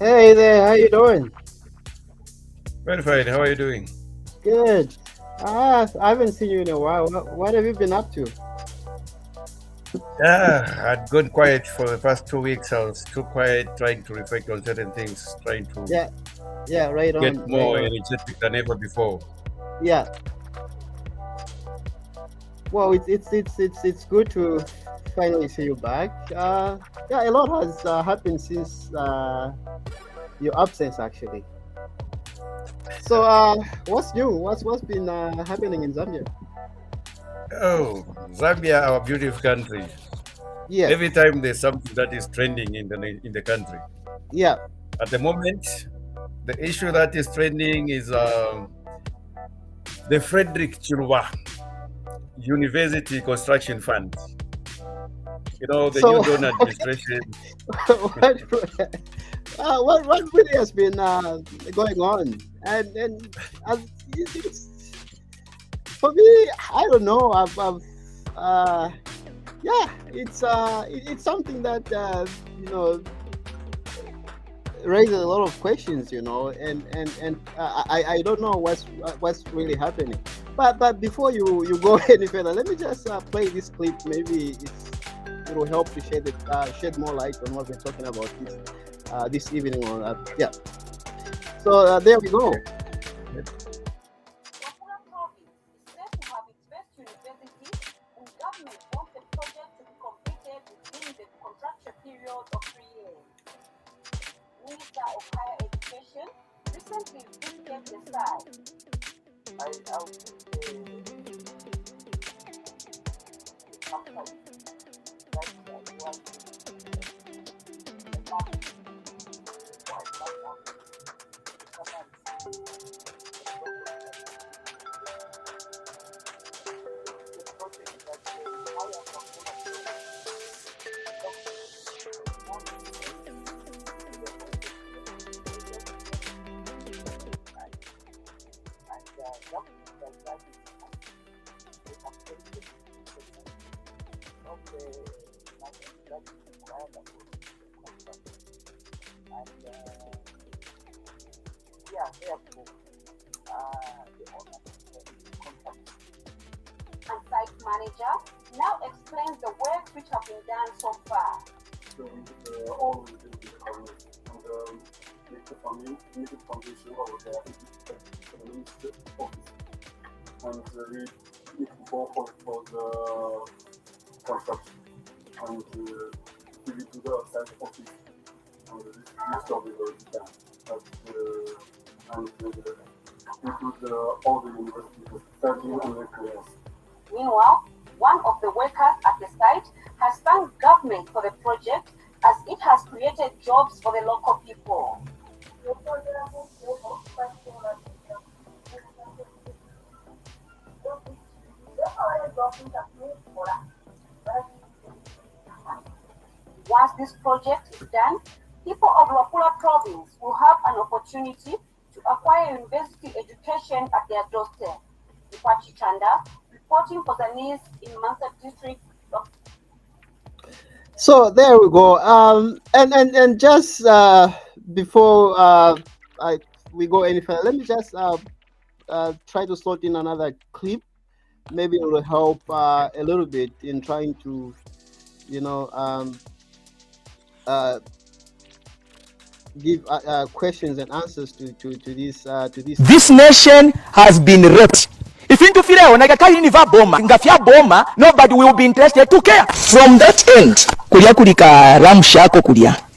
Hey there, how you doing? Well, fine. How are you doing? Good. I haven't seen you in a while. What have you been up to? Yeah, I'd gone quiet for the past 2 weeks. I was too quiet, trying to reflect on certain things, trying to Yeah, yeah, right get on, right more on. energetic than ever before. Yeah. Well, it's good to finally see you back. Yeah, a lot has happened since your absence, actually. So, what's new? What's been happening in Zambia? Oh, Zambia, our beautiful country. Yes. Every time there's something that is trending in the country. Yeah. At the moment, the issue that is trending is the Frederick Chiluba University Construction Fund. The new So, donor administration. what what really has been going on? And as, it's, for me, I don't know. Uh, yeah, it's something that you know raises a lot of questions, and I don't know what's really happening. But before you go any further, let me just play this clip. Maybe it will help to shed more light on what we're talking about this evening. On yeah. So there we go. And site manager now explains the work which have been done so far. So all we do and make the foundation of the ministry office. And we need to go for the construction and we do the site office. And this job is already done. And include all the universities, 13 undergraduates. Meanwhile, one of the workers at the site has thanked government for the project as it has created jobs for the local people. Once this project is done, people of Luapula province will have an opportunity to acquire university education at their doorstep. Ipachi Chanda, reporting for the news in Mansa district. So there we go. And just before we go any further, let me just try to slot in another clip. Maybe it will help a little bit in trying to, give questions and answers to this. This nation has been raped. If into file boma, nobody will be interested to care. From that end,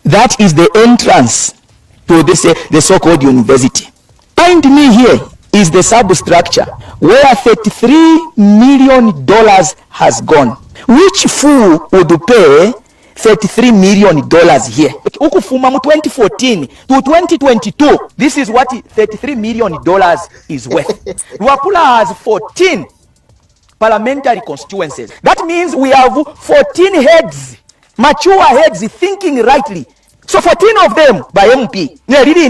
that is the entrance to the so-called university. Behind me here is the substructure where $33 million has gone. Which fool would pay $33 million here? Ukufuma mu 2014 to 2022, this is what $33 million is worth. Luapula has 14 parliamentary constituencies. That means we have 14 heads, mature heads thinking rightly. So 14 of them by MP,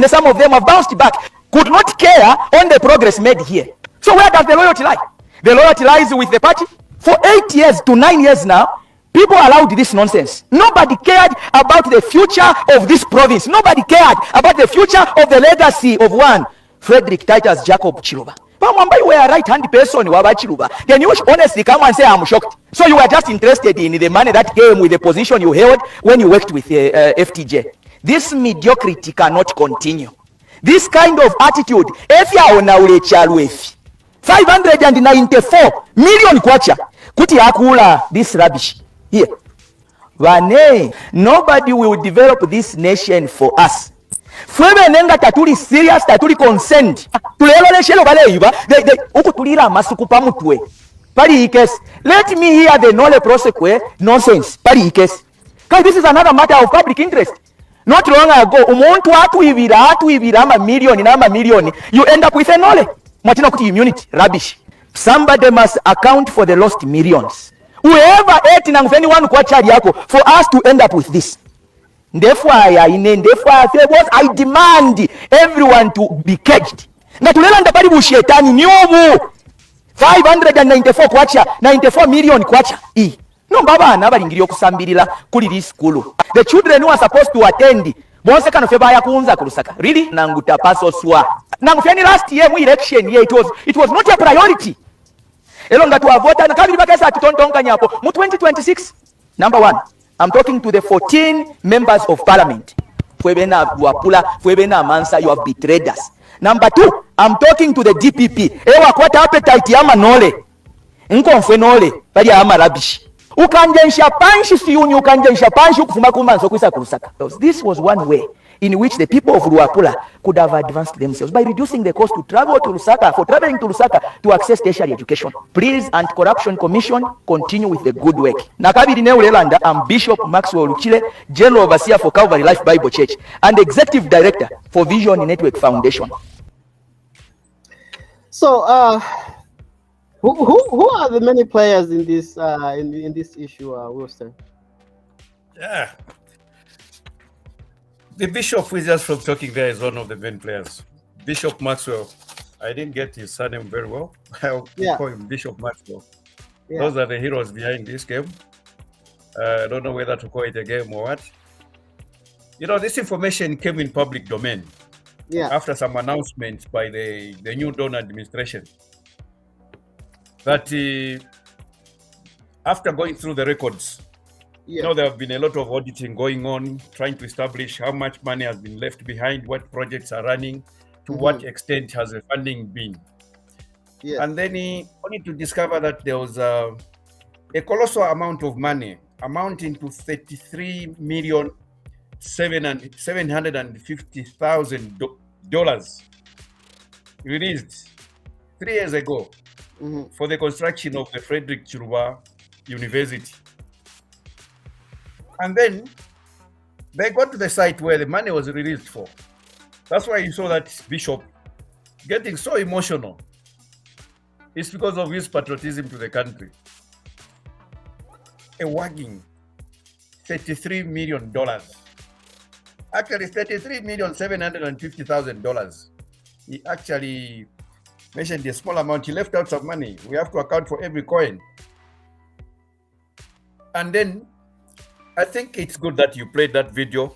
some of them have bounced back, could not care on the progress made here. So where does the loyalty lie? The loyalty lies with the party. For 8 years to 9 years now, People allowed this nonsense. Nobody cared about the future of this province. Nobody cared about the future of the legacy of one Frederick Titus Jacob Chiluba. Pamwamba, you were a right-hand person, Waba Chiluba. Then you honestly come and say, I'm shocked. So you were just interested in the money that came with the position you held when you worked with FTJ. This mediocrity cannot continue. This kind of attitude, if you are on our child 594 million kwacha, kuti akula this rubbish. Here. Vane, nobody will develop this nation for us. Fwebe nenga tatuli serious, tatuli concerned. Tulelo shelo bale yuba, uku tulira masuku pamutwe. Pari ikes. Let me hear the nole prosekwe nonsense. Pari ikes. Because this is another matter of public interest. Not long ago, umuntu atuibira ama million, you end up with a nole. Matina kuti immunity, rubbish. Somebody must account for the lost millions. Whoever ate na anyone kwa chari yako for us to end up with this. Therefore, I demand everyone to be caged. Na tulela ndabari bushetani nyobu 594 kwacha, 94 million kwacha. No baba na baringiriyo kusambirira kuli this school. The children who are supposed to attend bonse kano feba ya kuunza kulusaka. Really? Nanguta paso swa. Nangufeni last year mu election year it was not a priority. Elonga tu avota na kabiri bakasa atutontonga nyapo mu 2026. Number 1, I'm talking to the 14 members of parliament. Fwebena Luapula, Fwebena Mansa, you have betrayed us. Number 2, I'm talking to the DPP. Ewa kwata appetite yama nole. Nkonfwe nole, bali ama rubbish. Ukanjensha panshi siyuni, ukanjensha panshi ukufuma kumanso kwisa kurusaka. This was one way in which the people of Luapula could have advanced themselves by reducing the cost to travel to Lusaka, for traveling to Lusaka to access tertiary education. Please, Anti-Corruption Commission, continue with the good work. Nakabiri Neulelanda, I'm Bishop Maxwell Luchile, General Overseer for Calvary Life Bible Church, and Executive Director for Vision Network Foundation. So, who are the many players in this in this issue, Wilson? Yeah. The bishop who is just from talking there is one of the main players. Bishop Maxwell. I didn't get his surname very well. I'll call him Bishop Maxwell. Yeah. Those are the heroes behind this game. I don't know whether to call it a game or what. You know, this information came in public domain after some announcements by the new Dawn administration that after going through the records, you know, there have been a lot of auditing going on, trying to establish how much money has been left behind, what projects are running, to what extent has the funding been. And then he only to discover that there was a colossal amount of money amounting to $33,750,000 released 3 years ago for the construction of the Frederick Chiluba University. And then they got to the site where the money was released for. That's why you saw that bishop getting so emotional. It's because of his patriotism to the country. A whagging $33 million. Actually, $33,750,000. He actually mentioned a small amount. He left out some money. We have to account for every coin. And then I think it's good that you played that video.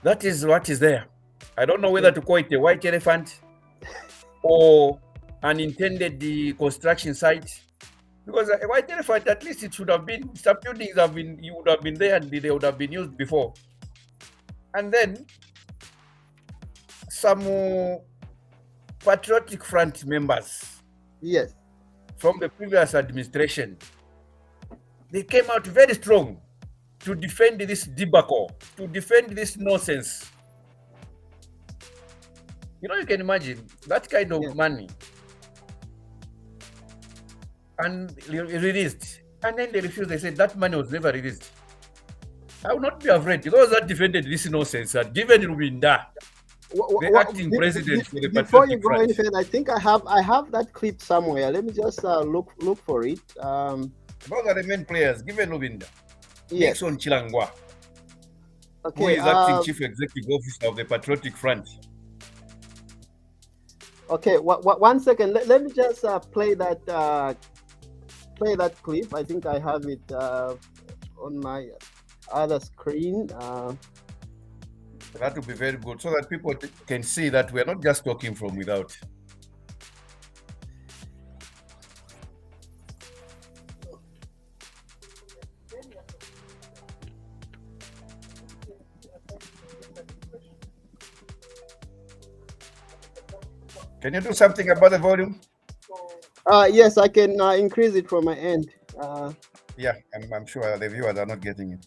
That is what is there. I don't know whether to call it a white elephant or an intended construction site. Because a white elephant, at least it should have been, some buildings you would have been there and they would have been used before. And then some Patriotic Front members from the previous administration, they came out very strong to defend this debacle, to defend this nonsense. You know, you can imagine that kind of money and released, and then they refused. They said that money was never released. I will not be afraid. Those that defended this nonsense are given Rubinda, the acting president for the Before you Patriotic go any Front. further, I think I have that clip somewhere. Let me just look for it. Those are the main players. Given Rubinda. Yes. Nixon Chilangwa, Okay. who is acting chief executive officer of the Patriotic Front. Okay. 1 second. Let me just play that clip. I think I have it. on my other screen. That would be very good, so that people can see that we are not just talking from without. Can you do something about the volume? Yes, I can increase it from my end. Yeah, I'm sure the viewers are not getting it.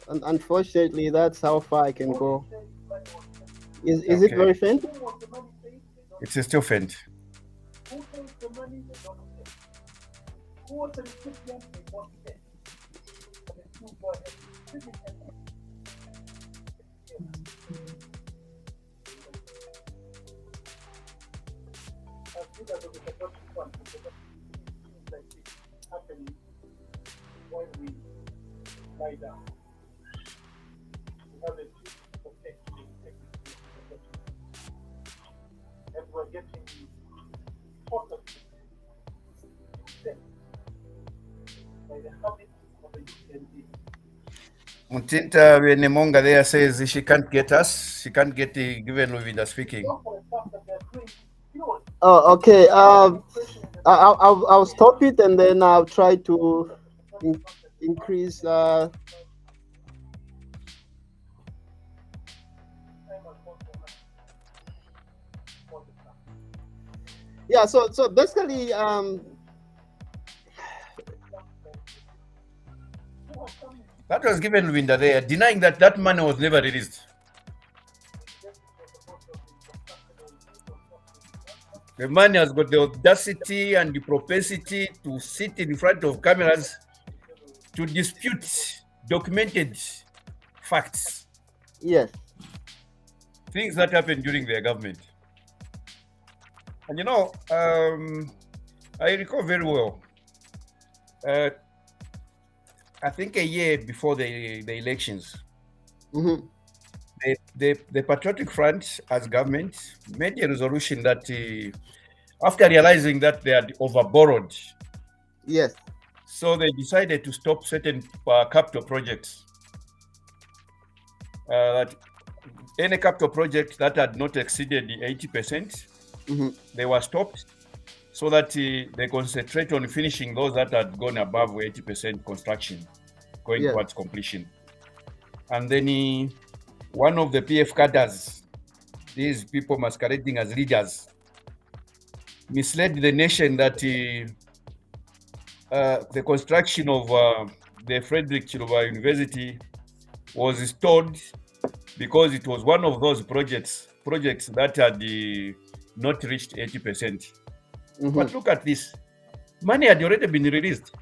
And unfortunately, that's how far I can go. Is it very faint? It's still faint. Mutinta Benemonga there says she can't get us. She can't get given Luvinda speaking. Oh, okay. I'll stop it and then I'll try to increase. Yeah. So basically, that was given Luvinda there, denying that that money was never released. The man has got the audacity and the propensity to sit in front of cameras to dispute documented facts. Yes. Things that happened during their government. And you know, I recall very well. I think a year before the elections, Mm-hmm. the Patriotic Front as government made a resolution that after realizing that they had overborrowed, yes, so they decided to stop certain capital projects. That any capital project that had not exceeded the 80%, they were stopped, so that they concentrate on finishing those that had gone above 80% construction, going towards completion. And then one of the PF cadres, these people masquerading as leaders, misled the nation that the construction of the FTJ Chiluba University was stalled because it was one of those projects that had not reached 80%. But look at this. Money had already been released.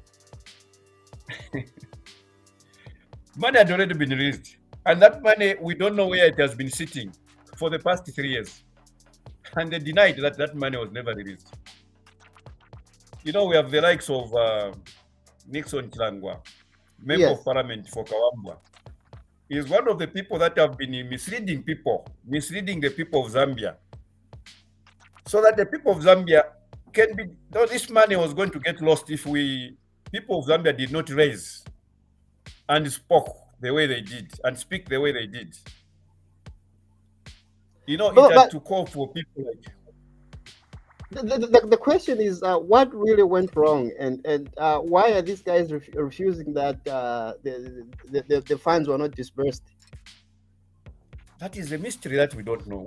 Money had already been released. And that money, we don't know where it has been sitting for the past 3 years. And they denied that that money was never released. You know, we have the likes of Nixon Chilangwa, Member of Parliament for Kawambwa. He is one of the people that have been misleading the people of Zambia. So that the people of Zambia can be, though this money was going to get lost if people of Zambia did not raise and spoke the way they did and speak the way they did. You know, it had to call for people like. The question is, what really went wrong, and why are these guys refusing that the funds were not disbursed? That is a mystery that we don't know.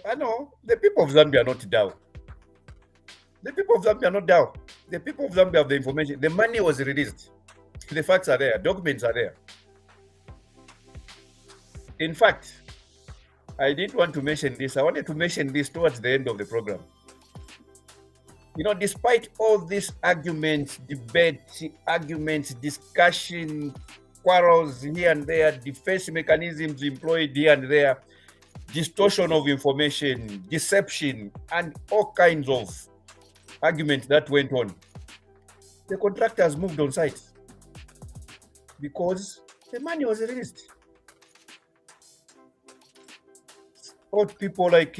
I know the people of Zambia are not down. The people of Zambia are not down. The people of Zambia have the information. The money was released. The facts are there. Documents are there. In fact, I didn't want to mention this. I wanted to mention this towards the end of the program. You know, despite all these arguments, debates, discussion, quarrels here and there, defense mechanisms employed here and there, distortion of information, deception, and all kinds of arguments that went on, the contractors moved on site because the money was released. Old people like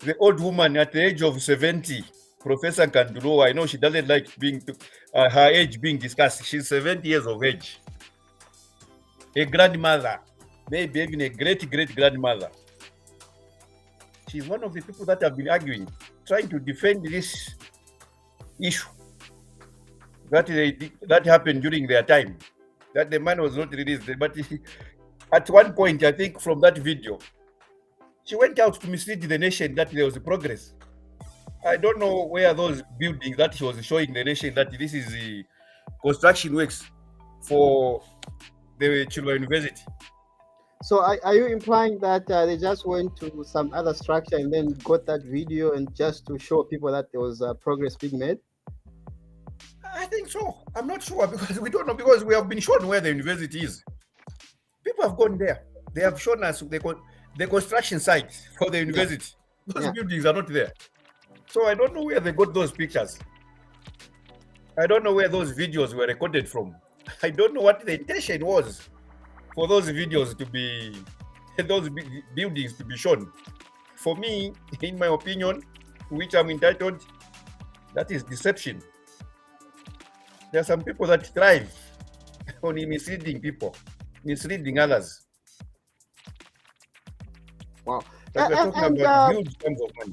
the old woman at the age of 70, Professor Kanduro, I know she doesn't like being her age being discussed. She's 70 years of age. A grandmother, maybe even a great-great-grandmother. She's one of the people that have been arguing, trying to defend this issue that happened during their time, that the man was not released. But at one point, I think from that video, she went out to mislead the nation that there was progress. I don't know where those buildings that she was showing the nation that this is the construction works for the Chiluba University. So are you implying that they just went to some other structure and then got that video and just to show people that there was progress being made? I think so. I'm not sure because we don't know, because we have been shown where the university is. People have gone there. They have shown us the construction site for the university. Yeah. Those buildings are not there. So I don't know where they got those pictures. I don't know where those videos were recorded from. I don't know what the intention was for those videos to be, those buildings to be shown. For me, in my opinion, which I'm entitled, that is deception. There are some people that thrive on misleading people, misleading others. Wow. But we're talking about huge sums of money.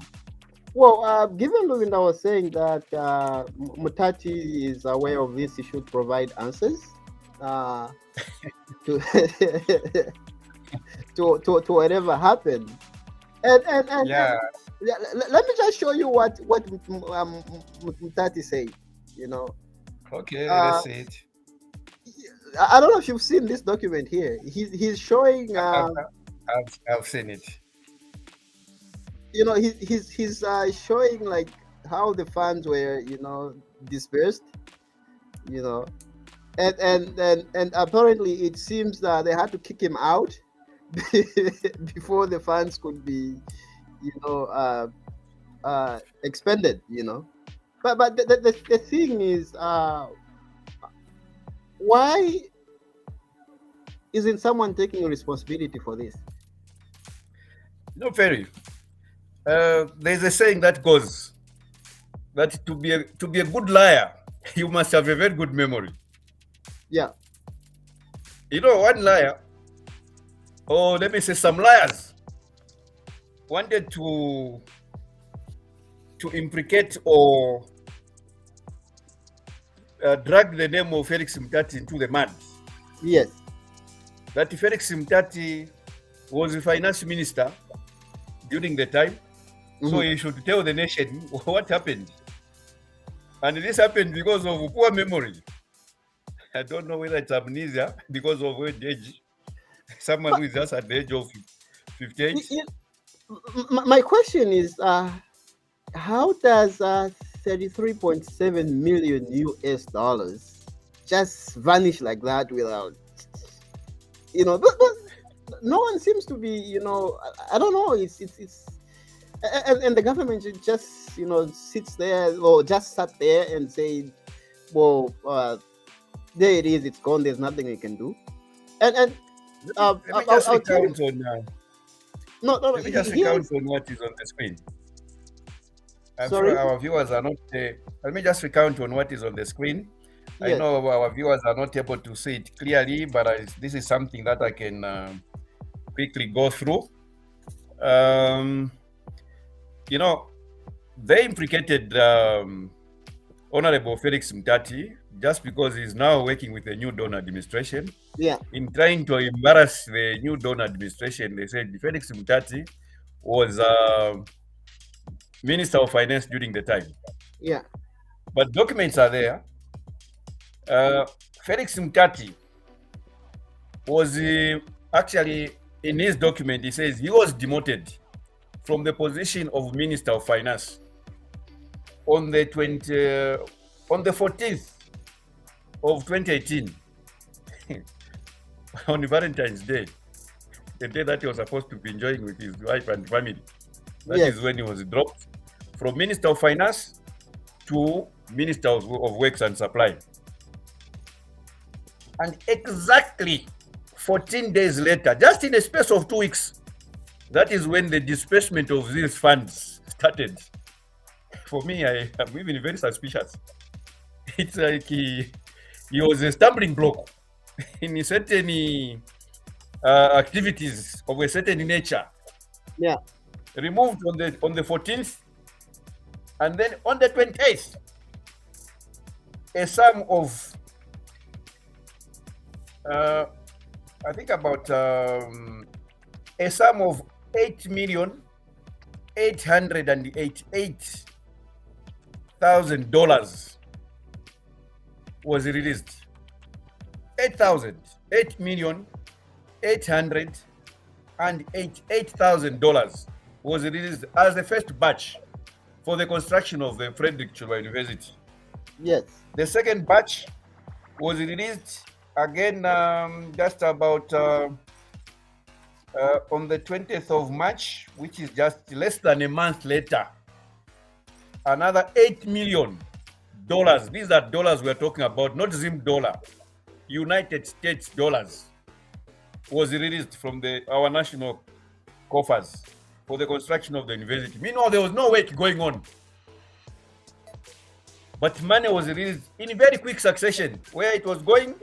Well, given Luvinda was saying that Mutati is aware of this, he should provide answers to, to whatever happened. And yeah. Let me just show you what Mutati said, you know. Okay, let's see it. I don't know if you've seen this document here. He's showing. I've seen it. You know, he's showing like how the funds were, you know, dispersed. You know, and apparently it seems that they had to kick him out before the funds could be, you know, expended. You know. But the thing is, why isn't someone taking responsibility for this? No, Ferry. There's a saying that goes that to be a good liar, you must have a very good memory. Yeah. You know, one liar, or let me say some liars, wanted to implicate or drag the name of Felix Mutati into the mud. Yes. That Felix Mutati was the finance minister during the time, so he should tell the nation what happened. And this happened because of poor memory. I don't know whether it's amnesia because of old age. Someone who is just at the age of 58. My question is, how does 33.7 million US dollars just vanish like that without, you know, no one seems to be, you know, I don't know, it's and the government just, you know, sits there or just sat there and say, well, there it is, it's gone, there's nothing we can do. And let me just recount on let me just recount on what is on the screen. I'm sure our viewers are not. Let me just recount on what is on the screen. Yes. I know our viewers are not able to see it clearly, but this is something that I can quickly go through. You know, they implicated Honorable Felix Mutati just because he's now working with the new Dawn administration. Yeah. In trying to embarrass the new Dawn administration, they said Felix Mutati was Minister of Finance during the time. Yeah. But documents are there. Felix Mutati was actually, in his document, he says he was demoted from the position of Minister of Finance on the 14th of 2018, on Valentine's Day, the day that he was supposed to be enjoying with his wife and family. That is when he was dropped from Minister of Finance to Minister of Works and Supply. And exactly 14 days later, just in a space of 2 weeks, that is when the disbursement of these funds started, for me, I'm even very suspicious. It's like he was a stumbling block in certain activities of a certain nature. Yeah. Removed on the 14th, and then on the 28th, a sum of I think about a sum of $8,888,000 was released. $8,888,000 was released as the first batch for the construction of the Frederick Chiluba University. Yes. The second batch was released again just about on the 20th of March, which is just less than a month later. Another $8 million. These are dollars we're talking about, not Zim dollar. United States dollars was released from our national coffers for the construction of the university. Meanwhile, there was no work going on. But money was released in very quick succession. Where it was going,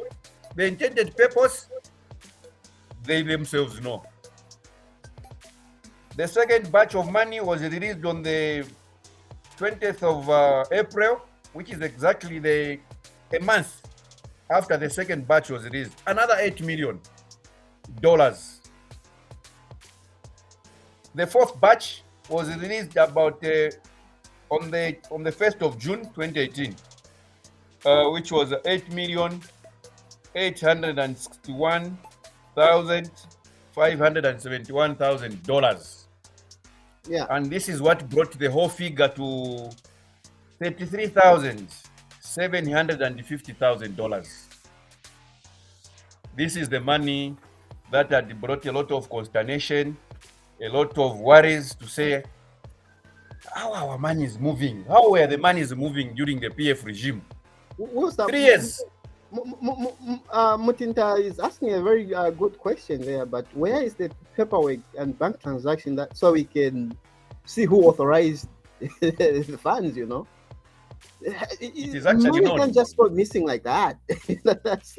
the intended purpose, they themselves know. The second batch of money was released on the 20th of April, which is exactly a month after the second batch was released. Another $8 million. The fourth batch was released about on the 1st of June 2018, which was $8,861,571,000. Yeah. And this is what brought the whole figure to $33,750,000. This is the money that had brought a lot of consternation, a lot of worries to say how our money is moving, how were the money is moving during the PF regime. 3 years. Mutinta is asking a very good question there, but where is the paperwork and bank transaction so we can see who authorized the funds, It is actually money can't just go missing like that. That's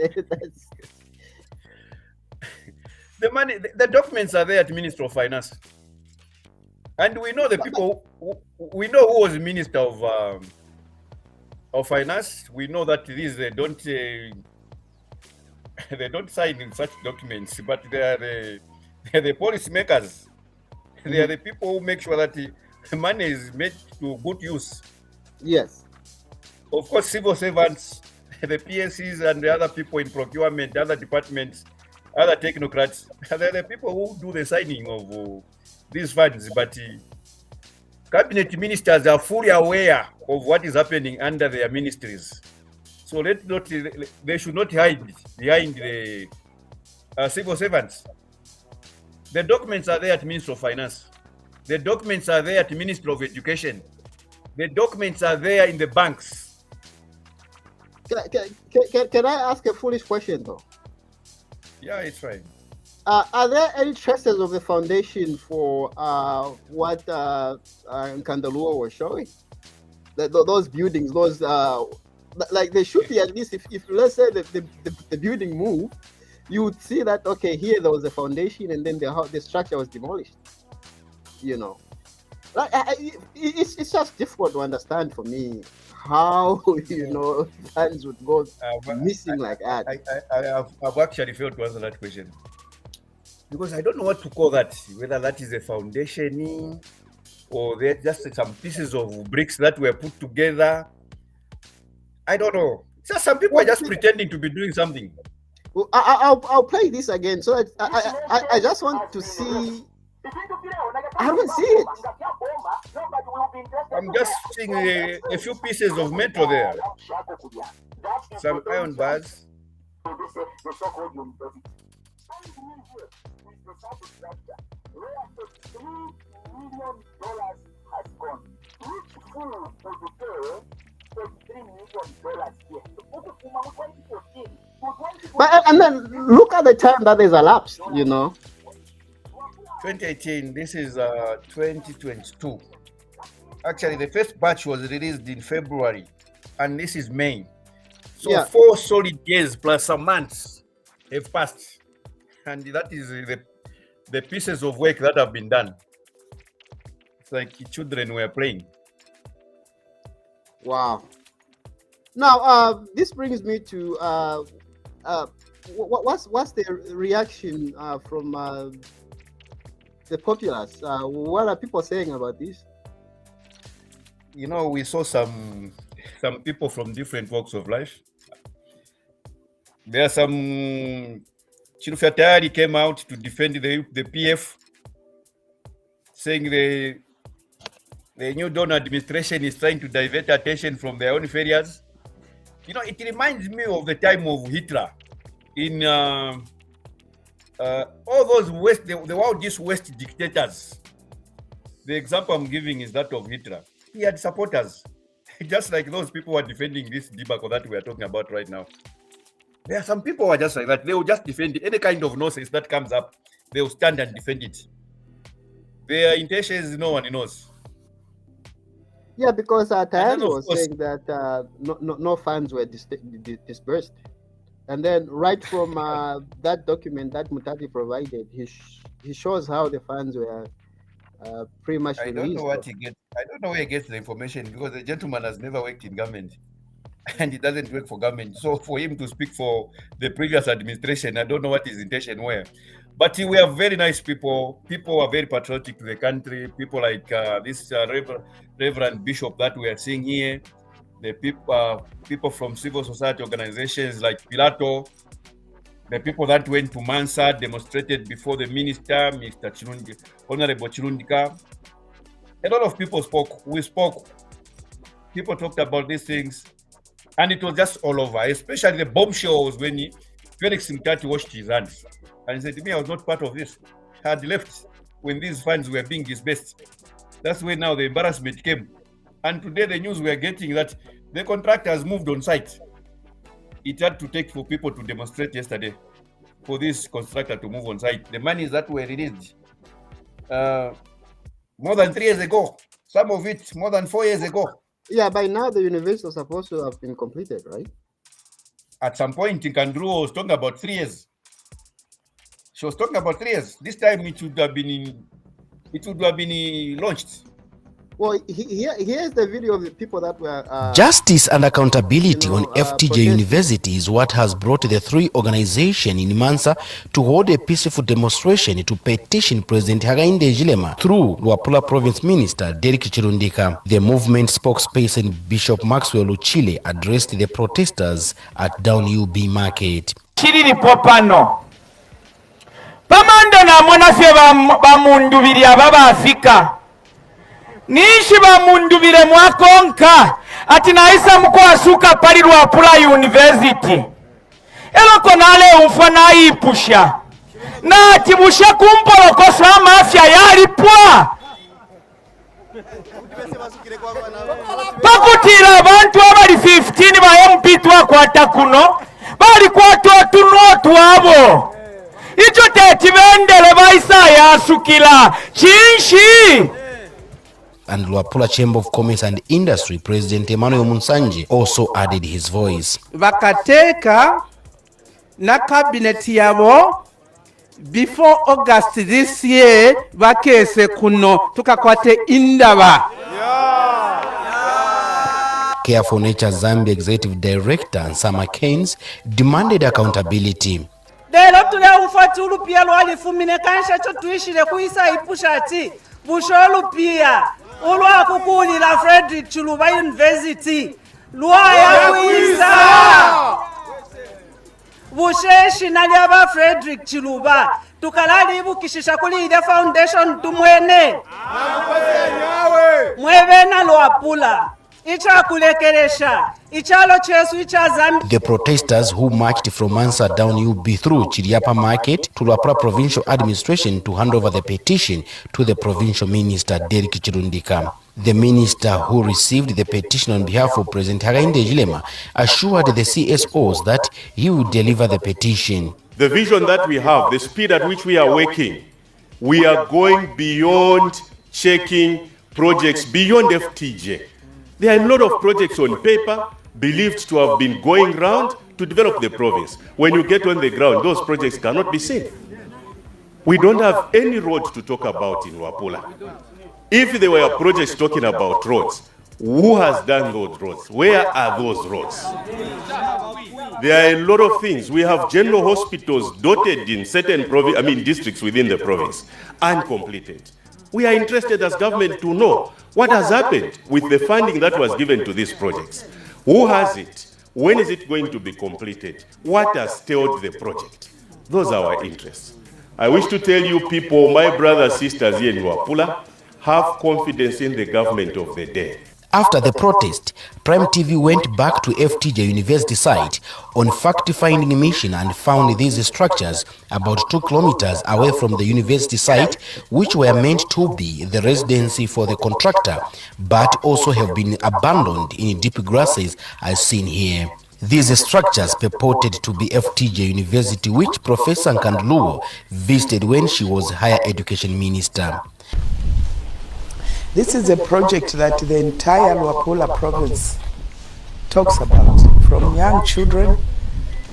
the money, the documents are there at Ministry of Finance. And we know the people, we know who was Minister of Finance. We know that these they don't sign in such documents, but they are the policy makers. They are the people who make sure that the money is made to good use. Yes. Of course, civil servants, the PSCs and the other people in procurement, other departments, other technocrats, they're the people who do the signing of these funds. But cabinet ministers are fully aware of what is happening under their ministries. So they should not hide behind the civil servants. The documents are there at Ministry of Finance. The documents are there at Ministry of Education. The documents are there in the banks. Can I ask a foolish question though? Yeah, it's fine. Are there any traces of the foundation for what Nkandalua was showing? Those buildings, those like they should be at least. If let's say the building moved, you would see that okay, here there was a foundation, and then the structure was demolished. Like it's just difficult to understand for me how funds would go missing like that. I've actually failed to answer that question because I don't know what to call that. Whether that is a foundation or they're just some pieces of bricks that were put together. I don't know. Just some people are just pretending to be doing something. Well, I'll play this again. So I just want to see. I haven't seen it. I'm just seeing a few pieces of metal there. Some iron bars. But and then look at the time that is elapsed, 2018, this is 2022. Actually, the first batch was released in February, and this is May. So Yeah. 4 solid years plus some months have passed, and that is the pieces of work that have been done. It's like children were playing. Wow. Now, this brings me to what's the reaction from the populace? What are people saying about this? You know, we saw some people from different walks of life. There are some Chiluba came out to defend the PF, saying the new Dawn administration is trying to divert attention from their own failures. You know, it reminds me of the time of Hitler in all those the wildest West dictators. The example I'm giving is that of Hitler. He had supporters, just like those people who are defending this debacle that we are talking about right now. There are some people who are just like that. They will just defend any kind of nonsense that comes up. They will stand and defend it. Their intentions, no one knows. Yeah, because Tayari was saying that no funds were dispersed. And then right from that document that Mutati provided, he shows how the funds were pretty much released. I don't know what he gets. I don't know where he gets the information, because the gentleman has never worked in government and he doesn't work for government. So for him to speak for the previous administration, I don't know what his intention were. But we are very nice people. People are very patriotic to the country. People like this Reverend Bishop that we are seeing here. The people from civil society organizations like Pilato. The people that went to Mansa demonstrated before the minister, Mr. Honorable Chilundika. A lot of people spoke. We spoke. People talked about these things. And it was just all over, especially the bombshells when Felix Mtati washed his hands. And he said to me, I was not part of this. I had left when these funds were being disbursed. That's when now the embarrassment came. And today the news we are getting that the contractor has moved on site. It had to take for people to demonstrate yesterday for this constructor to move on site. The monies that were released more than 3 years ago, some of it more than 4 years ago. Yeah, by now the university is supposed to have been completed, right? At some point, Nkandru was talking about 3 years. She was talking about 3 years. This time it would have been launched. Well, here's the video of the people that were... Justice and accountability on FTJ University is what has brought the three organizations in Mansa to hold a peaceful demonstration to petition President Hakainde Hichilema through Luapula Province Minister Derek Chirundika. The movement spokesperson Bishop Maxwell Uchile addressed the protesters at Down UB Market. Chiriri popano. Pamanda na mwanafye bamundubiri ababa Afrika. Nishi bamundubire mwakonka ati naisa mkoa suka pali Luapula University. Eloko nale umfa naipusha. Na atibusha kumpolokosa mafya yalipwa. Pakutira abantu abali 15 ba MP twakwata kuno bali kwata otuno twabo. Icho tetibendele baisa yasukila chinshi. And Luapula Chamber of Commerce and Industry President Emmanuel Munsanje also added his voice. Bakateka na cabinet yabo before August this year bakese kuno tukakwate indaba. Care for Nature Zambia Executive Director Nsama Keynes demanded accountability. Lero tule ufatulu pia lwali fumine kansha cho tuishile kuisa ipushati busholu pia ulwa kukulila Frederick Chiluba University lwa ya kuisa busheshi nalyaba Frederick Chiluba tukalali ibukishisha kuli ile foundation tumwene mwebena Luapula. The protesters who marched from Mansa down UB through Chiriapa Market to Luapula Provincial Administration to hand over the petition to the Provincial Minister Derek Chirundika. The minister who received the petition on behalf of President Hakainde Hichilema assured the CSOs that he would deliver the petition. The vision that we have, the speed at which we are working, we are going beyond checking projects beyond FTJ. There are a lot of projects on paper believed to have been going round to develop the province. When you get on the ground, those projects cannot be seen. We don't have any road to talk about in Luapula. If there were projects talking about roads, who has done those roads? Where are those roads? There are a lot of things. We have general hospitals dotted in certain districts within the province, uncompleted. We are interested as government to know what has happened with the funding that was given to these projects. Who has it? When is it going to be completed? What has stalled the project? Those are our interests. I wish to tell you people, my brothers, sisters here in Luapula, have confidence in the government of the day. After the protest, Prime TV went back to FTJ University site on fact-finding mission and found these structures about 2 kilometers away from the university site, which were meant to be the residency for the contractor, but also have been abandoned in deep grasses as seen here. These structures purported to be FTJ University, which Professor Nkandluo visited when she was Higher Education Minister. This is a project that the entire Luapula province talks about, from young children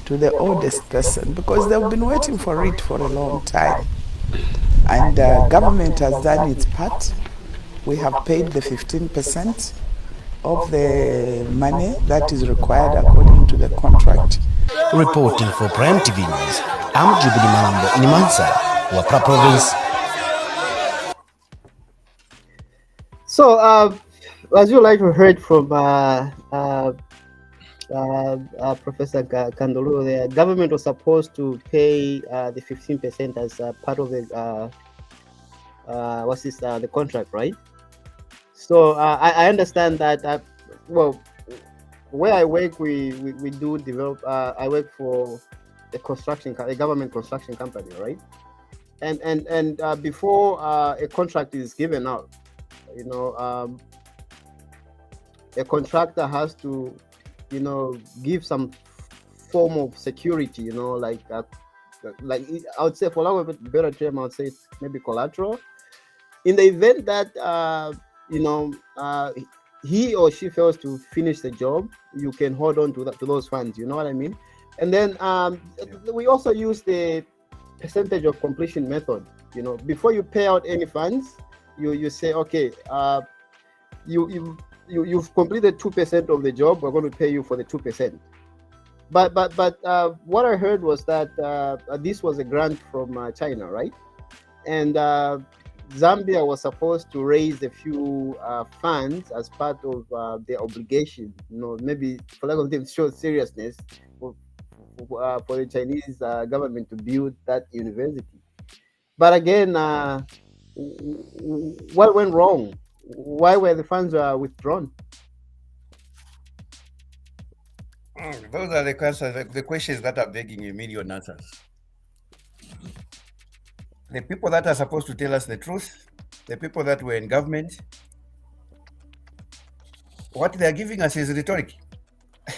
to the oldest person, because they've been waiting for it for a long time. And government has done its part. We have paid the 15% of the money that is required according to the contract. Reporting for Prime TV News, I'm Jubilee Malambo in Mansa, Luapula province. So, as you like heard from Professor Kandolu, the government was supposed to pay the 15% as part of the the contract, right? So I understand that. Well, where I work, we do develop. I work for a government construction company, right? And before a contract is given out, you know, a contractor has to, you know, give some form of security, you know, like I would say, for lack of a better term, I would say it's maybe collateral. In the event that you know, he or she fails to finish the job, you can hold on to those funds. You know what I mean? And then we also use the percentage of completion method. You know, before you pay out any funds, you say, okay, you've completed 2% of the job. We're going to pay you for the 2%. But what I heard was that this was a grant from China, right? And Zambia was supposed to raise a few funds as part of their obligation. You know, maybe for lack of them show seriousness for the Chinese government to build that university. But again, what went wrong? Why were the funds withdrawn? Those are the questions that are begging a million answers. The people that are supposed to tell us the truth, the people that were in government, what they are giving us is rhetoric.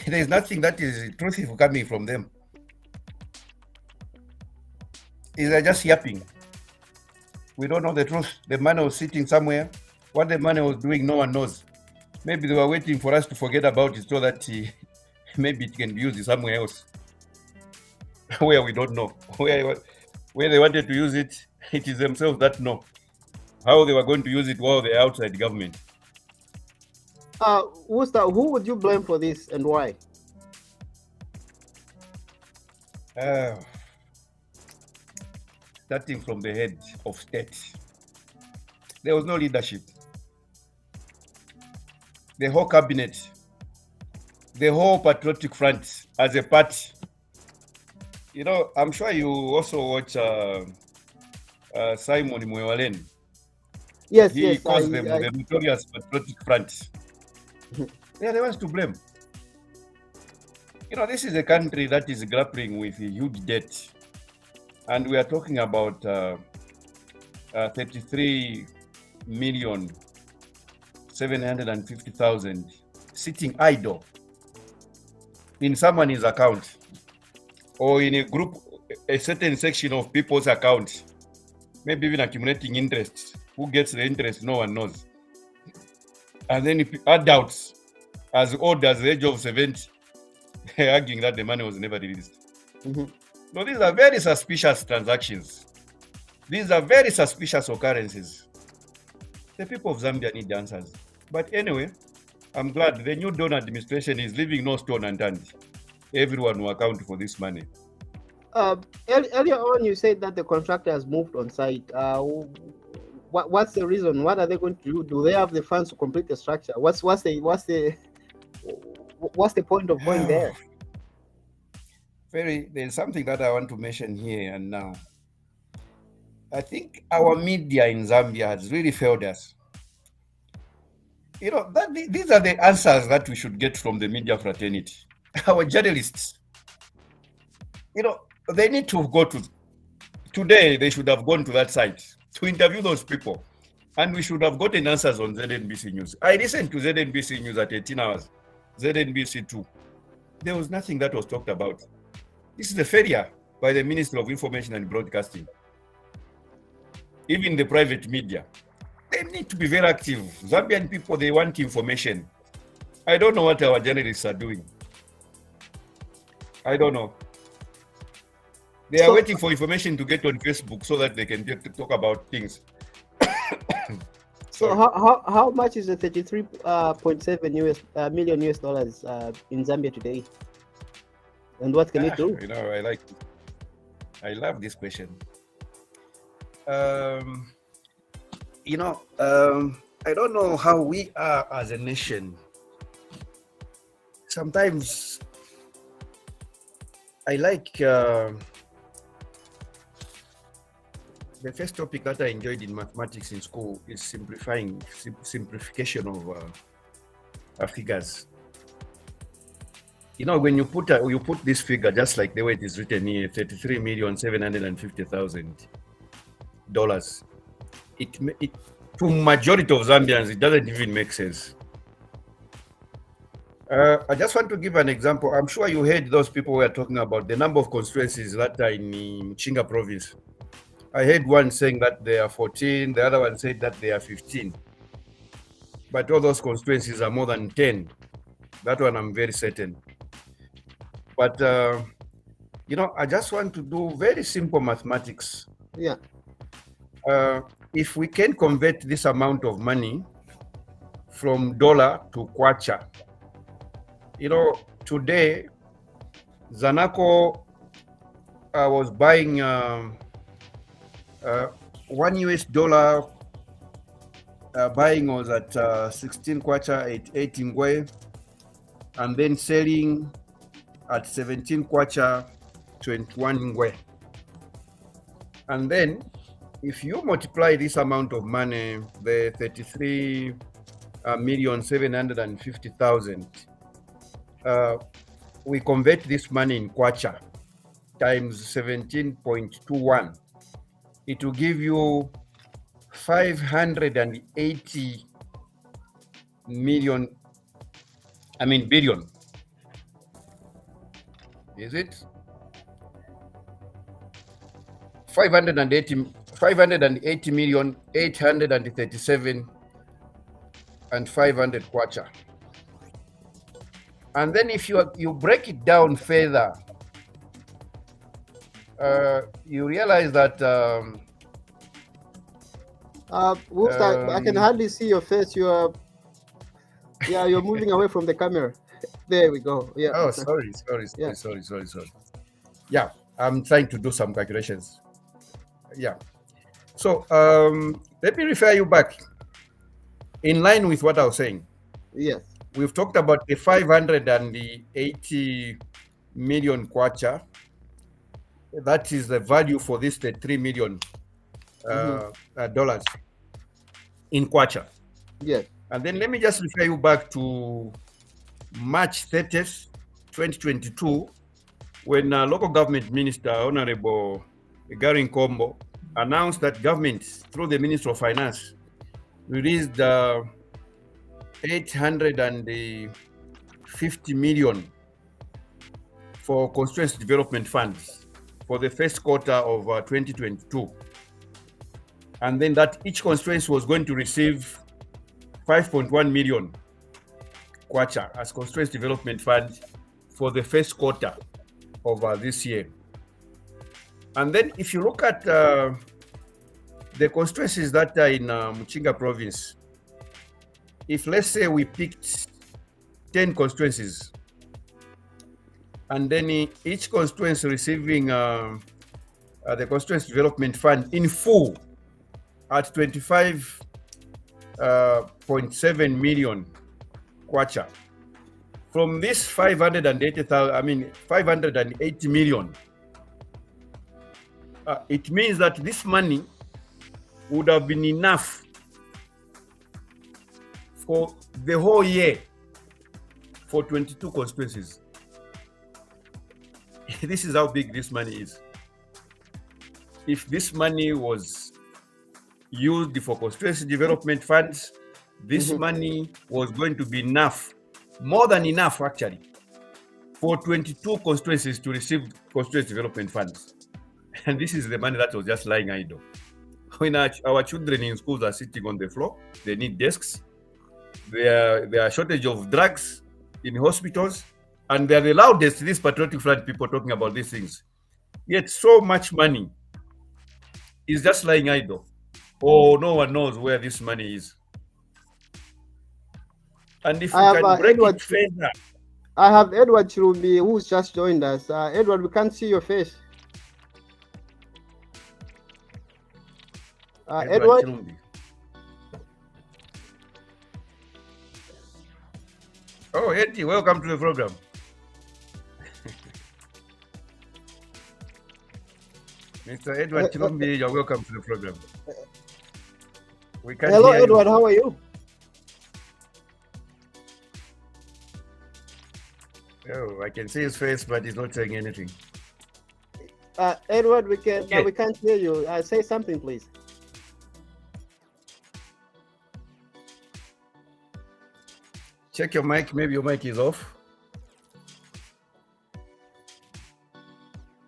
There is nothing that is truthful coming from them. They're just yapping. We don't know the truth. The money was sitting somewhere. What the money was doing, no one knows. Maybe they were waiting for us to forget about it so that maybe it can be used somewhere else. Where we don't know. Where they wanted to use it, it is themselves that know how they were going to use it while they're outside government. Who would you blame for this and why? Starting from the head of state, there was no leadership. The whole cabinet, the whole patriotic front as a party. You know, I'm sure you also watch Simon Mwewalen. Yes, he calls them the notorious patriotic front. They are the ones to blame. You know, this is a country that is grappling with a huge debt. And we are talking about 33,750,000 sitting idle in someone's account or in a group, a certain section of people's account, maybe even accumulating interest. Who gets the interest, no one knows. And then if adults as old as the age of 70 arguing that the money was never released. No, these are very suspicious transactions. These are very suspicious occurrences. The people of Zambia need answers. But anyway, I'm glad the new Dawn administration is leaving no stone unturned. Everyone will account for this money. Earlier on, you said that the contractor has moved on site. What's the reason? What are they going to do? Do they have the funds to complete the structure? What's the point of going there? There's something that I want to mention here and now. I think our media in Zambia has really failed us. These are the answers that we should get from the media fraternity. Our journalists, they need to go today, they should have gone to that site to interview those people. And we should have gotten answers on ZNBC News. I listened to ZNBC News at 18 hours, ZNBC 2. There was nothing that was talked about. This is a failure by the Ministry of Information and Broadcasting. Even the private media, they need to be very active. Zambian people, they want information. I don't know what our journalists are doing. I don't know. They are waiting for information to get on Facebook so that they can talk about things. So how much is the 33.7 million US dollars in Zambia today? And what can it do? I love this question. I don't know how we are as a nation. Sometimes I like the first topic that I enjoyed in mathematics in school is simplification of figures. When you put this figure just like the way it is written here, $33,750,000. It to majority of Zambians, it doesn't even make sense. I just want to give an example. I'm sure you heard those people were talking about the number of constituencies that are in Mchinga province. I heard one saying that they are 14, the other one said that they are 15. But all those constituencies are more than 10. That one I'm very certain. But, I just want to do very simple mathematics. Yeah. If we can convert this amount of money from dollar to kwacha, today, Zanaco was buying $1 buying was at 16 kwacha at 8 ngwe, and then selling at 17 kwacha 21 ngwe. And then if you multiply this amount of money, the 33,750,000, we convert this money in kwacha times 17.21. It will give you 580 billion. Is it? 580,837,500 kwacha. And then if you break it down further, you realize that I can hardly see your face. You're moving away from the camera. There we go. Yeah. Oh, sorry. Yeah, I'm trying to do some calculations. Yeah. So let me refer you back. In line with what I was saying. Yes. We've talked about the 580 million kwacha. That is the value for this 3 million dollars in kwacha. Yes. And then let me just refer you back to March 30th, 2022, when local government minister, Honorable Gary Nkombo, announced that government, through the Minister of Finance, released 850 million for constituency development funds for the first quarter of 2022. And then that each constituency was going to receive 5.1 million kwacha as constituency development fund for the first quarter of this year. And then if you look at the constituencies that are in Muchinga province, if let's say we picked 10 constituencies, and then each constituency receiving the constituency development fund in full at 25.7 million kwacha. From this 580 million, it means that this money would have been enough for the whole year for 22 constituencies. This is how big this money is. If this money was used for constituency development funds, this money was going to be enough, more than enough actually, for 22 constituencies to receive constituency development funds. And this is the money that was just lying idle. When our children in schools are sitting on the floor, they need desks. There are shortage of drugs in hospitals, and they're the loudest, these patriotic front people talking about these things. Yet so much money is just lying idle. Oh, no one knows where this money is. And if we can break it further. I have Edward Chiluba, who's just joined us. Edward, we can't see your face. Edward? Oh, Eddie, welcome to the program. Mr. Edward Chiluba, you're welcome to the program. We can't Hello, hear Edward, you. how are you? Oh, I can see his face, but he's not saying anything. Edward, we can't hear you. Say something, please. Check your mic. Maybe your mic is off.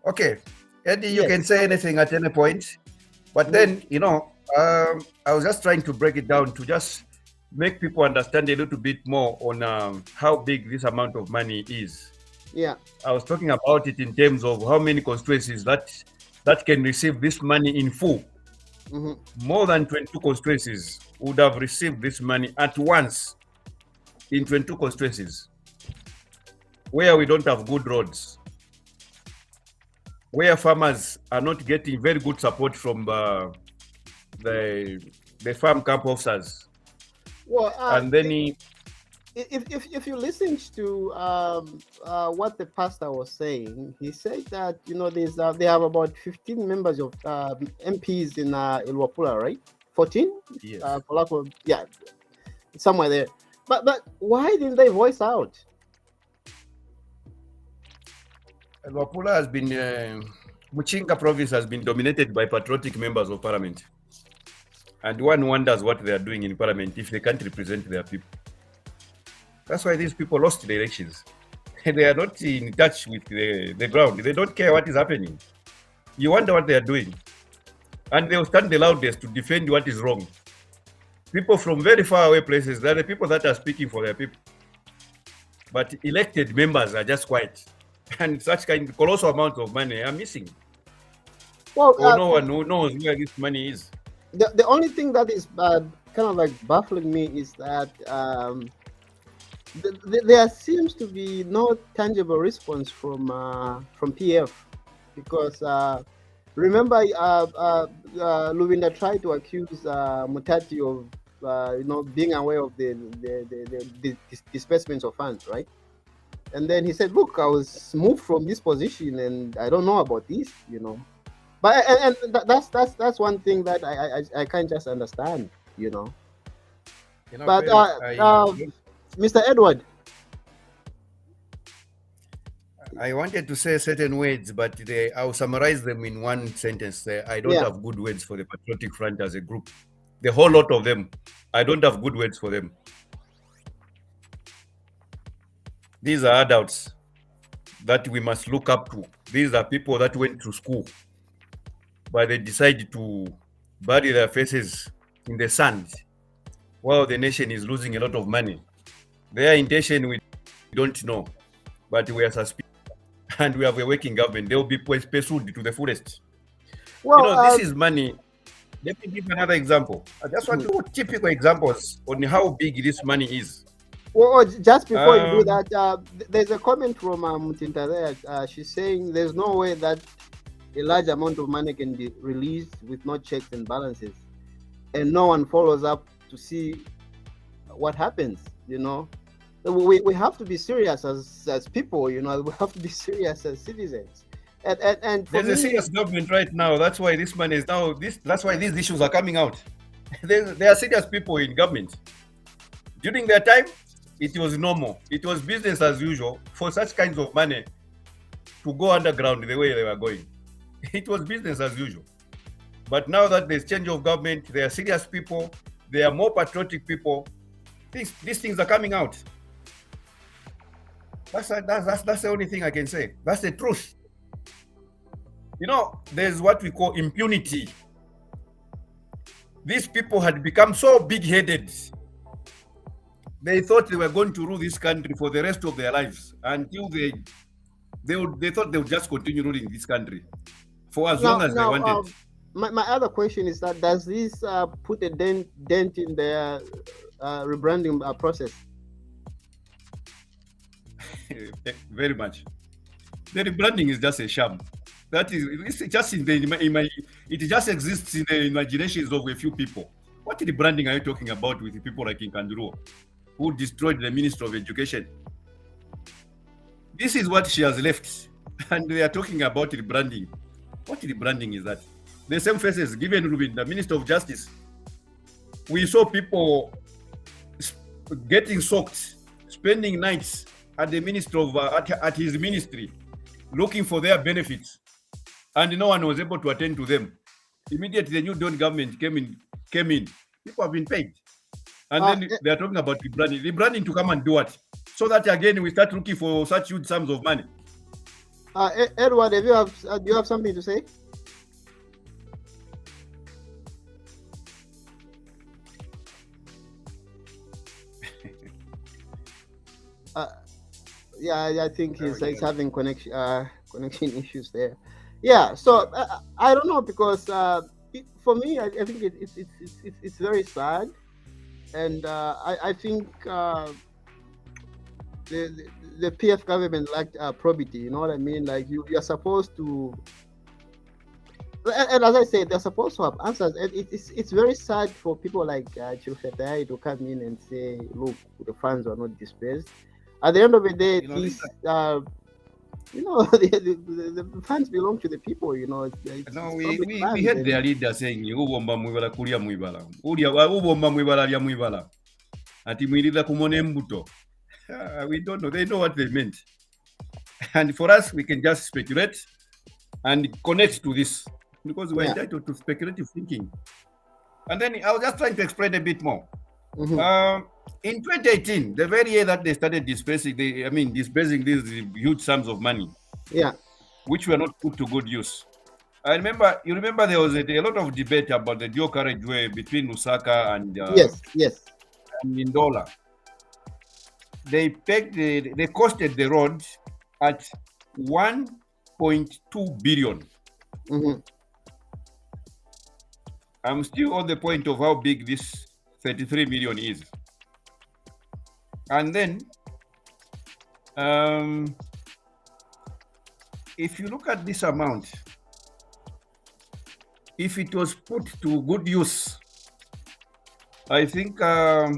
Okay, Eddie, you can say anything at any point, but then I was just trying to break it down to just make people understand a little bit more on how big this amount of money is. Yeah, I was talking about it in terms of how many constituencies that can receive this money in full. More than 22 constituencies would have received this money at once in 22 constituencies where we don't have good roads, where farmers are not getting very good support from the farm camp officers. Well, and then if you listen to what the pastor was saying, he said that they have about 15 members of MPs in Luapula, right? 14? Yes. Yeah, somewhere there. But why didn't they voice out? Luapula has been, Muchinga province has been dominated by patriotic members of parliament. And one wonders what they are doing in parliament if they can't represent their people. That's why these people lost the elections. They are not in touch with the ground. They don't care what is happening. You wonder what they are doing. And they will stand the loudest to defend what is wrong. People from very far away places, they're the people that are speaking for their people. But elected members are just quiet. And such colossal amount of money are missing. Well, no one who knows where this money is. The only thing that is kind of like baffling me is that there seems to be no tangible response from PF, because remember Luvinda tried to accuse Mutati of being aware of the disbursements of funds, right? And then he said, "Look, I was moved from this position, and I don't know about this, But and that's one thing that I can't just understand, But Mr. Edward, I wanted to say certain words, but I'll summarize them in one sentence. I don't have good words for the Patriotic Front as a group. The whole lot of them, I don't have good words for them. These are adults that we must look up to. These are people that went to school, but they decided to bury their faces in the sand while the nation is losing a lot of money. Their intention we don't know, but we are suspicious. And we have a working government. They will be pursued to the fullest. Well, this is money. Let me give another example. I just want to put typical examples on how big this money is. Well, just before you do that, there's a comment from Mutinta there. She's saying there's no way that a large amount of money can be released with no checks and balances, and no one follows up to see what happens. We have to be serious as people. We have to be serious as citizens. And there's a serious government right now. That's why this money is now this. That's why these issues are coming out. There are serious people in government. During their time, it was normal. It was business as usual for such kinds of money to go underground the way they were going. It was business as usual. But now that there's change of government, there are serious people. There are more patriotic people. These things are coming out. That's the only thing I can say. That's the truth. There's what we call impunity. These people had become so big-headed. They thought they were going to rule this country for the rest of their lives until they thought they would just continue ruling this country for as long as they wanted. My other question is that does this put a dent in their rebranding process? Very much. The rebranding is just a sham. That is, it's just it just exists in the imaginations of a few people. What rebranding are you talking about with people like Nkanduro, who destroyed the Minister of Education? This is what she has left, and they are talking about rebranding. What rebranding is that? The same faces given Rubin, the Minister of Justice. We saw people getting soaked, spending nights at the minister of at his ministry, looking for their benefits, and no one was able to attend to them. Immediately, the new Dawn government came in. People have been paid, and then they are talking about rebranding. Rebranding to come and do what? So that again we start looking for such huge sums of money. Edward, do you have something to say? Yeah, I think he's having connection issues there. Yeah, so I don't know, because for me, I think it's very sad, and I think the PF government lacked probity. You know what I mean? Like you're supposed to, and as I said, they're supposed to have answers. And it's very sad for people like Chiluba to come in and say, "Look, the funds were not dispersed." At the end of the day, the funds belong to the people. We had their leader saying, "Ubomba mwibala kulia mwibala, ubomba mwibala lya mwibala." Ati mwilila kumone mbuto. We don't know. They know what they meant. And for us, we can just speculate and connect to this because we're entitled to speculative thinking. And then I was just trying to explain a bit more. Mm-hmm. In 2018, the very year that they started dispersing these huge sums of money, which were not put to good use. You remember there was a lot of debate about the dual carriageway between Lusaka and and Ndola. They costed the road at 1.2 billion. Mm-hmm. I'm still on the point of how big this 33 million is. And then, if you look at this amount, if it was put to good use, I think a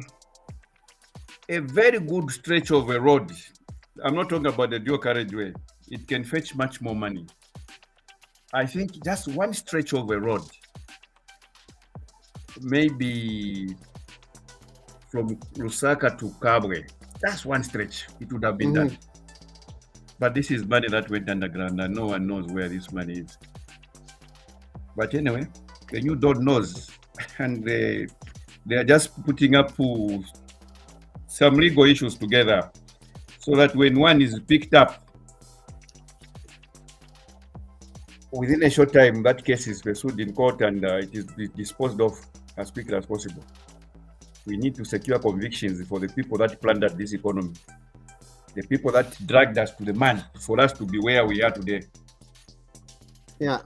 very good stretch of a road, I'm not talking about the dual carriageway, it can fetch much more money. I think just one stretch of a road, maybe from Lusaka to Kabwe, that's one stretch, it would have been done. But this is money that went underground and no one knows where this money is. But anyway, the new Dawn knows, and they are just putting up some legal issues together so that when one is picked up, within a short time, that case is pursued in court and it is disposed of as quickly as possible. We need to secure convictions for the people that plundered this economy, the people that dragged us to the mud for us to be where we are today. Yeah.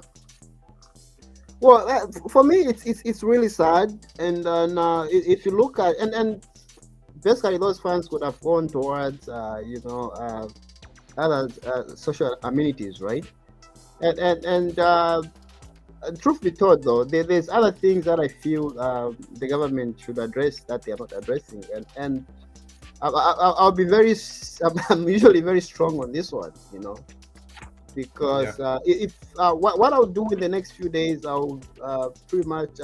Well, for me, it's really sad, and if you look at and basically those funds could have gone towards other social amenities, right? And truth be told, though, there's other things that I feel the government should address that they are not addressing, and I'll be I'm usually very strong on this one, because what I'll do in the next few days, I'll pretty much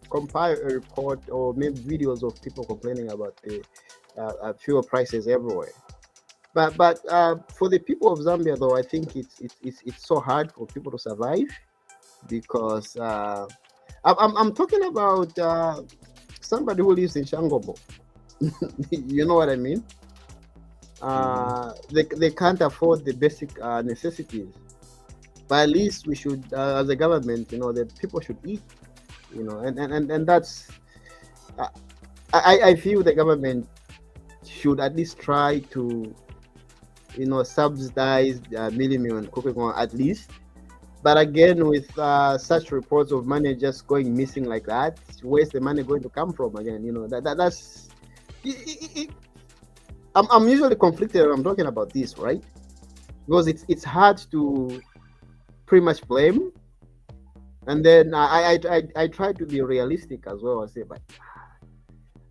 compile a report or maybe videos of people complaining about the fuel prices everywhere. But for the people of Zambia, though, I think it's so hard for people to survive, because I'm talking about somebody who lives in Shangobo. You know what I mean? They can't afford the basic necessities, but at least we should, as a government, the people should eat, and that's I feel the government should at least try to subsidize minimum and cooking oil at least. But again, with such reports of money just going missing like that, where's the money going to come from again? That's I'm usually conflicted when I'm talking about this, right? Because it's hard to pretty much blame, and then I try to be realistic as well. I say, but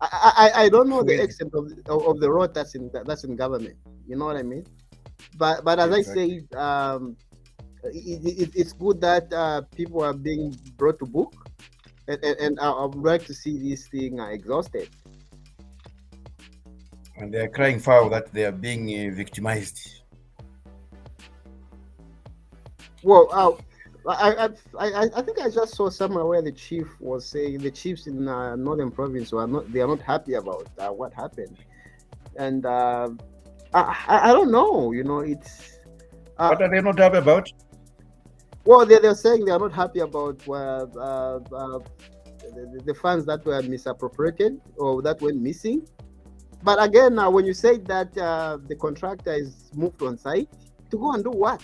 I don't know the extent of the rot that's in government. You know what I mean? But as I say, it's good that people are being brought to book, and I would like to see this thing exhausted. And they are crying foul that they are being victimized. Well, I think I just saw somewhere where the chief was saying the chiefs in Northern Province are not happy about what happened, and I don't know. It's what are they not happy about? Well, they're saying they are not happy about the funds that were misappropriated or that went missing. But again, when you say that the contractor is moved on site, to go and do what?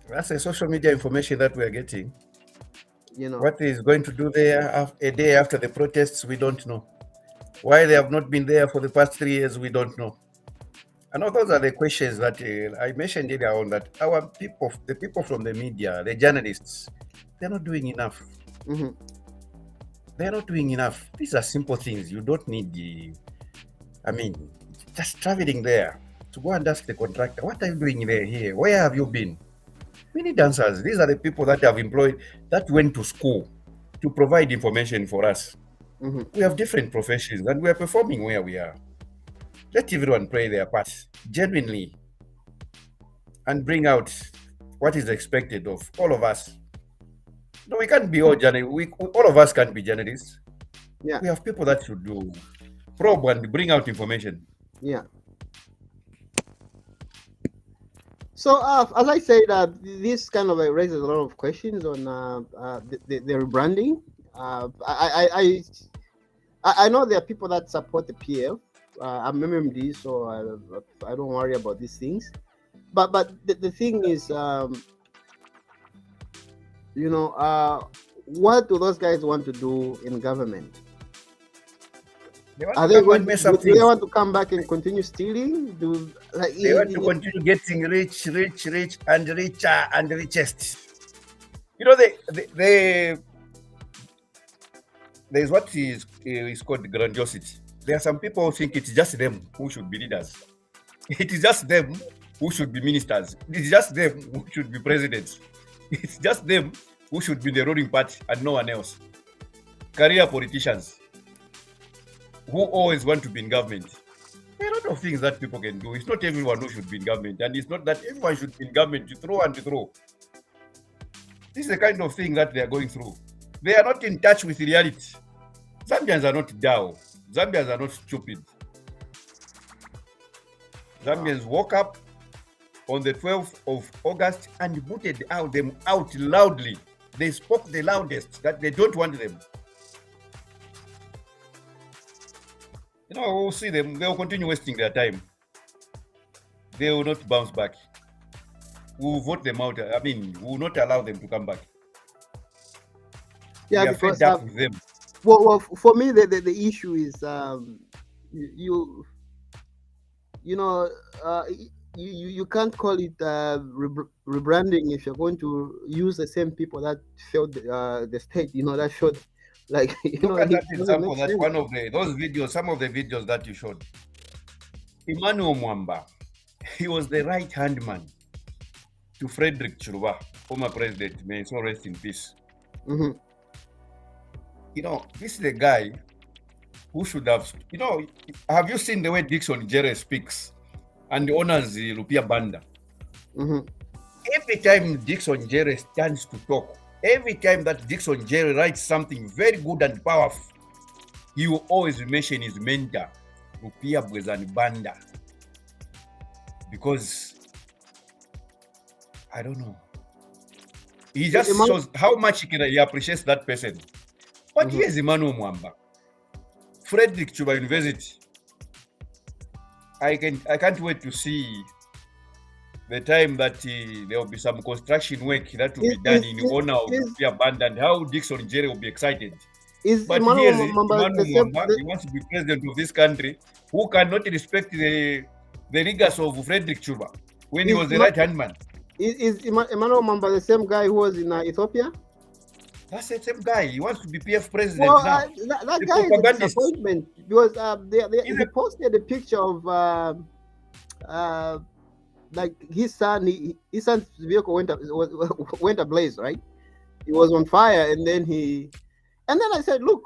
That's a social media information that we're getting. What he's going to do there a day after the protests, we don't know. Why they have not been there for the past 3 years, we don't know. I know those are the questions that I mentioned earlier on, that our people, the people from the media, the journalists, they're not doing enough. Mm-hmm. They're not doing enough. These are simple things. You don't need just traveling there to go and ask the contractor, what are you doing there here? Where have you been? We need answers. These are the people that have employed, that went to school to provide information for us. Mm-hmm. We have different professions and we are performing where we are. Let everyone play their part genuinely and bring out what is expected of all of us. No, we can't be all journalists. All of us can't be journalists. Yeah. We have people that should do probe and bring out information. Yeah. So as I said, this kind of raises a lot of questions on the rebranding. I know there are people that support the PF. I'm MMD, so I don't worry about these things. But the thing is, what do those guys want to do in government? They want to come back and continue stealing? They want to continue getting rich and richer and richest. There's what is called grandiosity. There are some people who think it's just them who should be leaders. It is just them who should be ministers. It is just them who should be presidents. It's just them who should be the ruling party and no one else. Career politicians who always want to be in government. There are a lot of things that people can do. It's not everyone who should be in government, and it's not that everyone should be in government to throw and to throw. This is the kind of thing that they are going through. They are not in touch with reality. Zambians are not dull. Zambians are not stupid. Zambians woke up on the 12th of August and booted them out loudly. They spoke the loudest that they don't want them. we'll see them. They'll continue wasting their time. They will not bounce back. We'll vote them out. I mean, we will not allow them to come back. Yeah, we are because fed up with them. Well, for me, the issue is you you can't call it rebranding if you're going to use the same people that showed the state. That showed like Look at that example. That's one of those videos. Some of the videos that you showed. Emmanuel Mwamba, he was the right hand man to Frederick Chiluba, former president. May so rest in peace. Mm-hmm. This is the guy who should have. Have you seen the way Dixon Jerry speaks and honors the Lupia Banda? Mm-hmm. Every time Dixon Jerry stands to talk, every time that Dixon Jerry writes something very good and powerful, he will always mention his mentor, Lupia Banda. Because, I don't know. He just shows how much he appreciates that person. But here's Emmanuel Mwamba, Frederick Chiluba University. I can't wait to see the time that there will be some construction work that will be done in honor of the band, and how Dixon Jerry will be excited. But here's Emmanuel Mwamba, he wants to be president of this country, who cannot respect the rigors of Frederick Chiluba when he was the right-hand man. Is Emmanuel Mwamba the same guy who was in Ethiopia? That's the same guy. He wants to be PF president now. That guy is a disappointment because they posted a picture of like his son's vehicle went ablaze, right? He was on fire, and then I said, look,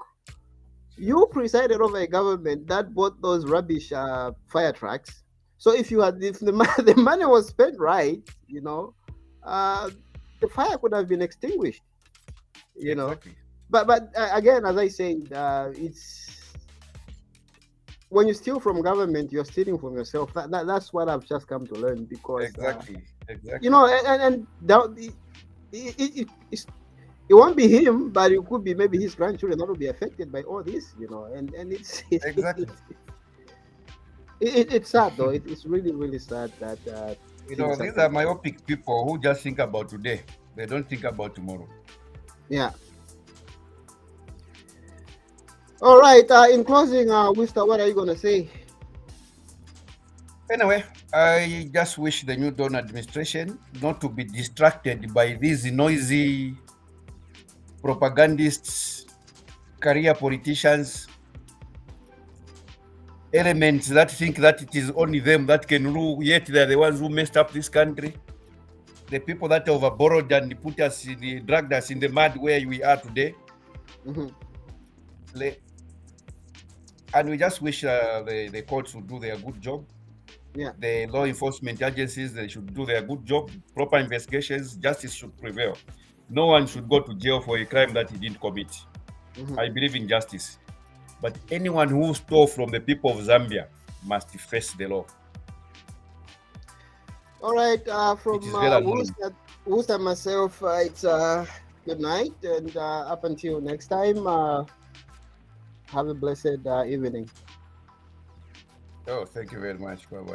you presided over a government that bought those rubbish fire trucks. So if the money was spent right, the fire could have been extinguished. Exactly. But again, as I say, it's when you steal from government, you're stealing from yourself. That's what I've just come to learn, because exactly. It won't be him, but it could be maybe his grandchildren that will be affected by all this, and it's exactly. It's sad though. It's really, really sad that these are myopic people who just think about today. They don't think about tomorrow. Yeah. All right. In closing, Wister, what are you gonna say? Anyway, I just wish the new Dawn administration not to be distracted by these noisy propagandists, career politicians, elements that think that it is only them that can rule, yet they're the ones who messed up this country. The people that overborrowed and dragged us in the mud where we are today. Mm-hmm. And we just wish the courts would do their good job. Yeah. The law enforcement agencies, they should do their good job. Proper investigations, justice should prevail. No one should go to jail for a crime that he didn't commit. Mm-hmm. I believe in justice. But anyone who stole from the people of Zambia must face the law. All right, from Wusa myself, it's good night, and up until next time, have a blessed evening. Oh, thank you very much. Bye-bye.